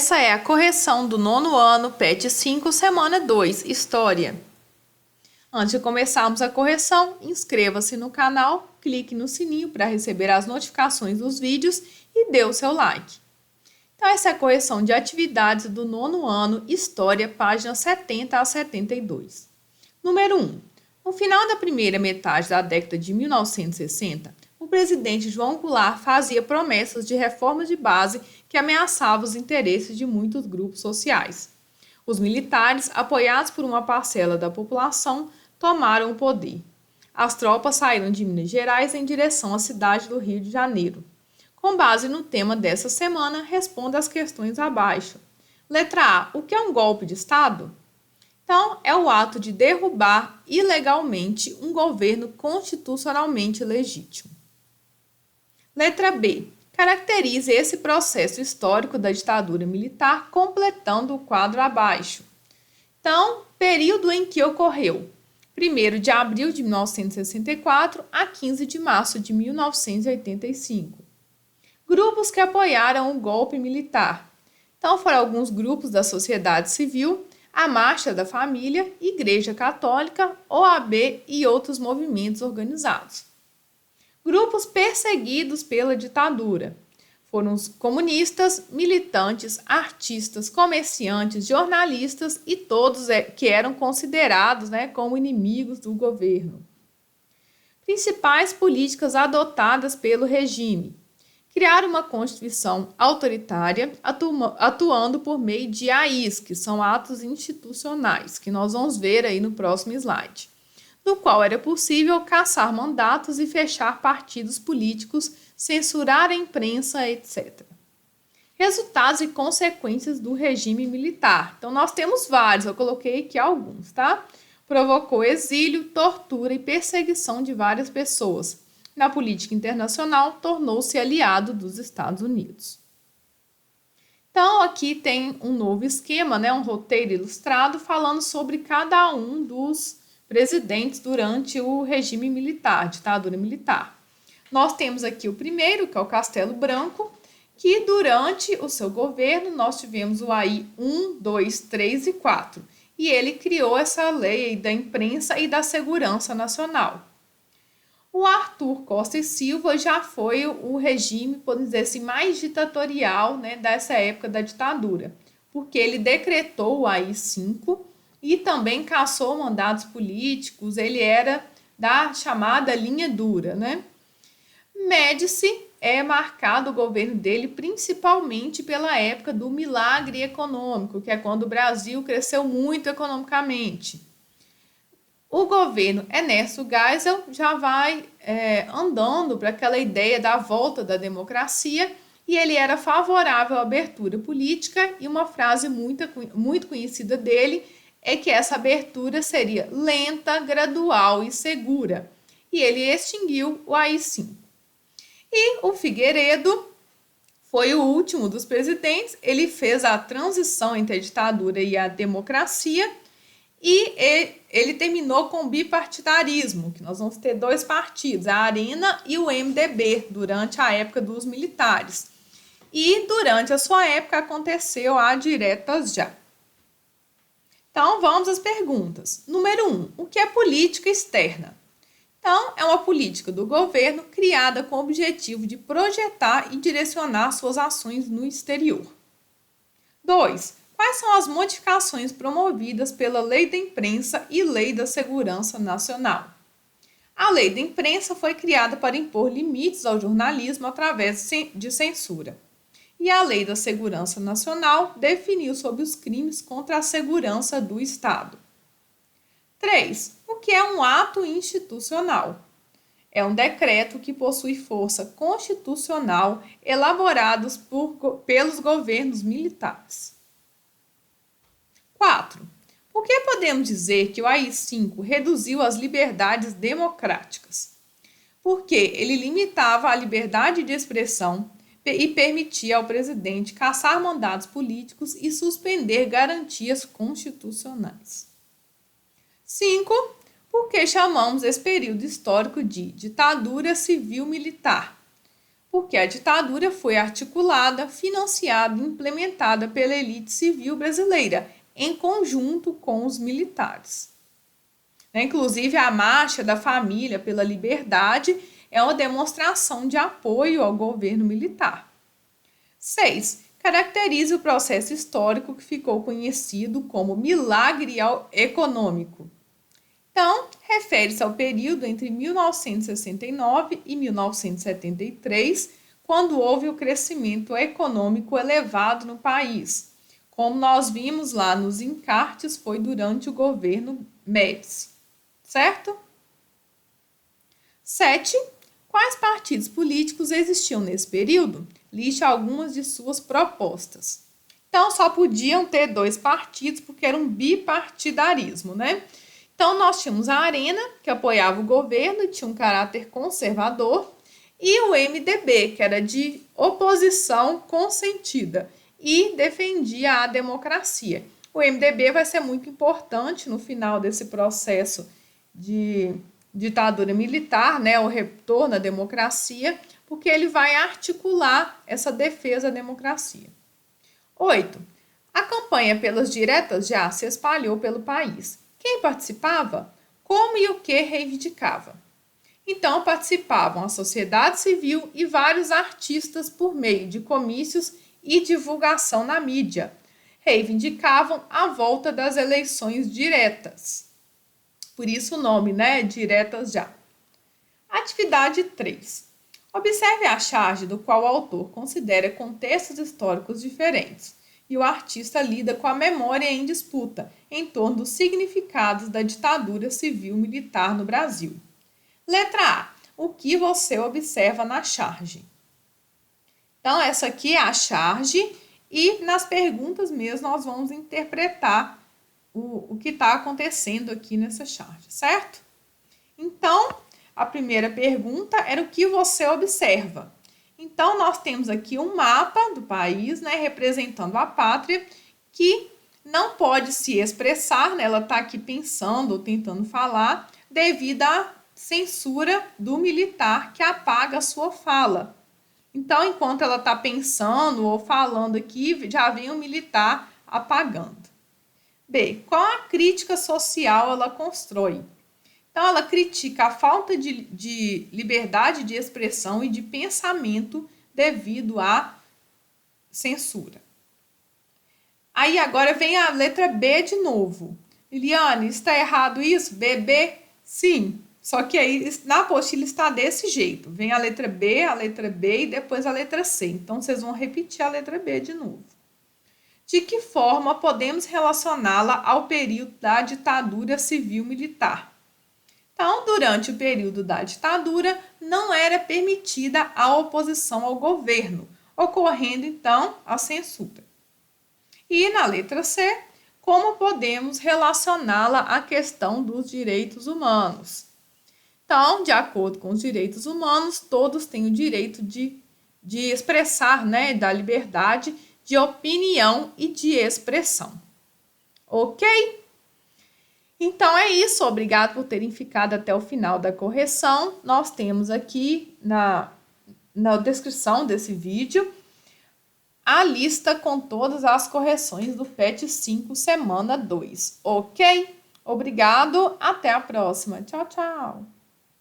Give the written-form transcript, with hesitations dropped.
Essa é a correção do 9º ano, PET 5, semana 2, História. Antes de começarmos a correção, inscreva-se no canal, clique no sininho para receber as notificações dos vídeos e dê o seu like. Então, essa é a correção de atividades do 9º ano, História, páginas 70 a 72. Número 1. No final da primeira metade da década de 1960, o presidente João Goulart fazia promessas de reformas de base que ameaçavam os interesses de muitos grupos sociais. Os militares, apoiados por uma parcela da população, tomaram o poder. As tropas saíram de Minas Gerais em direção à cidade do Rio de Janeiro. Com base no tema dessa semana, responda as questões abaixo. Letra A. O que é um golpe de Estado? Então, é o ato de derrubar ilegalmente um governo constitucionalmente legítimo. Letra B. Caracterize esse processo histórico da ditadura militar completando o quadro abaixo. Então, período em que ocorreu 1º de abril de 1964 a 15 de março de 1985. Grupos que apoiaram o golpe militar. Então, foram alguns grupos da sociedade civil, a Marcha da Família, Igreja Católica, OAB e outros movimentos organizados. Grupos perseguidos pela ditadura. Foram os comunistas, militantes, artistas, comerciantes, jornalistas e todos que eram considerados como inimigos do governo. Principais políticas adotadas pelo regime. Criar uma constituição autoritária, atuando por meio de AIs, que são atos institucionais, que nós vamos ver aí no próximo slide, no qual era possível cassar mandatos e fechar partidos políticos, censurar a imprensa, etc. Resultados e consequências do regime militar. Então, nós temos vários, eu coloquei aqui alguns, tá? Provocou exílio, tortura e perseguição de várias pessoas. Na política internacional, tornou-se aliado dos Estados Unidos. Então, aqui tem um novo esquema, um roteiro ilustrado falando sobre cada um dos presidentes durante o regime militar, ditadura militar. Nós temos aqui o primeiro, que é o Castelo Branco, que durante o seu governo nós tivemos o AI 1, 2, 3 e 4. E ele criou essa lei da imprensa e da segurança nacional. O Arthur Costa e Silva já foi o regime, podemos dizer assim, mais ditatorial dessa época da ditadura, porque ele decretou o AI-5 e também cassou mandatos políticos, ele era da chamada linha dura. Médici é marcado o governo dele principalmente pela época do milagre econômico, que é quando o Brasil cresceu muito economicamente. O governo Ernesto Geisel já vai andando para aquela ideia da volta da democracia e ele era favorável à abertura política e uma frase muito conhecida dele é que essa abertura seria lenta, gradual e segura. E ele extinguiu o AI-5. E o Figueiredo foi o último dos presidentes, ele fez a transição entre a ditadura e a democracia e ele terminou com o bipartidarismo, que nós vamos ter dois partidos, a Arena e o MDB, durante a época dos militares. E durante a sua época aconteceu a diretas já. Então, vamos às perguntas. Número 1. O que é política externa? Então, é uma política do governo criada com o objetivo de projetar e direcionar suas ações no exterior. 2. Quais são as modificações promovidas pela Lei da Imprensa e Lei da Segurança Nacional? A Lei da Imprensa foi criada para impor limites ao jornalismo através de censura. E a Lei da Segurança Nacional definiu sobre os crimes contra a segurança do Estado. 3. O que é um ato institucional? É um decreto que possui força constitucional elaborados pelos governos militares. 4. Por que podemos dizer que o AI-5 reduziu as liberdades democráticas? Porque ele limitava a liberdade de expressão e permitia ao presidente cassar mandatos políticos e suspender garantias constitucionais. 5. Por que chamamos esse período histórico de ditadura civil-militar? porque a ditadura foi articulada, financiada e implementada pela elite civil brasileira, em conjunto com os militares. Inclusive, a Marcha da Família pela Liberdade é uma demonstração de apoio ao governo militar. 6. Caracteriza o processo histórico que ficou conhecido como milagre econômico. Então, refere-se ao período entre 1969 e 1973, quando houve o crescimento econômico elevado no país. Como nós vimos lá nos encartes, foi durante o governo Médici, certo? 7. Quais partidos políticos existiam nesse período? Liste algumas de suas propostas. Então, só podiam ter 2 partidos, porque era um bipartidarismo, né? Então, nós tínhamos a Arena, que apoiava o governo e tinha um caráter conservador, e o MDB, que era de oposição consentida e defendia a democracia. O MDB vai ser muito importante no final desse processo de ditadura militar, né, o retorno à democracia, porque ele vai articular essa defesa da democracia. 8. A campanha pelas diretas já se espalhou pelo país. Quem participava? Como e o que reivindicava? Então, participavam a sociedade civil e vários artistas por meio de comícios e divulgação na mídia. Reivindicavam a volta das eleições diretas. Por isso o nome, né? Diretas já. Atividade 3. Observe a charge do qual o autor considera contextos históricos diferentes e o artista lida com a memória em disputa em torno dos significados da ditadura civil-militar no Brasil. Letra A. O que você observa na charge? Então, essa aqui é a charge e nas perguntas mesmo nós vamos interpretar o que está acontecendo aqui nessa charge, certo? Então, a primeira pergunta era o que você observa. Então, nós temos aqui um mapa do país, né, representando a pátria, que não pode se expressar, né, ela está aqui pensando ou tentando falar, devido à censura do militar que apaga a sua fala. Então, enquanto ela está pensando ou falando aqui, já vem o militar apagando. B. Qual a crítica social ela constrói? Então, ela critica a falta de liberdade de expressão e de pensamento devido à censura. Aí, agora vem a letra B de novo. Liliane, está errado isso? B? Sim. Só que aí, na apostila está desse jeito. Vem a letra B e depois a letra C. Então, vocês vão repetir a letra B de novo. De que forma podemos relacioná-la ao período da ditadura civil-militar? Então, durante o período da ditadura, não era permitida a oposição ao governo, ocorrendo, então, a censura. E na letra C, como podemos relacioná-la à questão dos direitos humanos? Então, de acordo com os direitos humanos, todos têm o direito de expressar, né, da liberdade de opinião e de expressão. Ok? Então é isso, obrigado por terem ficado até o final da correção. Nós temos aqui na descrição desse vídeo a lista com todas as correções do PET 5, semana 2, ok? Obrigado, até a próxima. Tchau, tchau!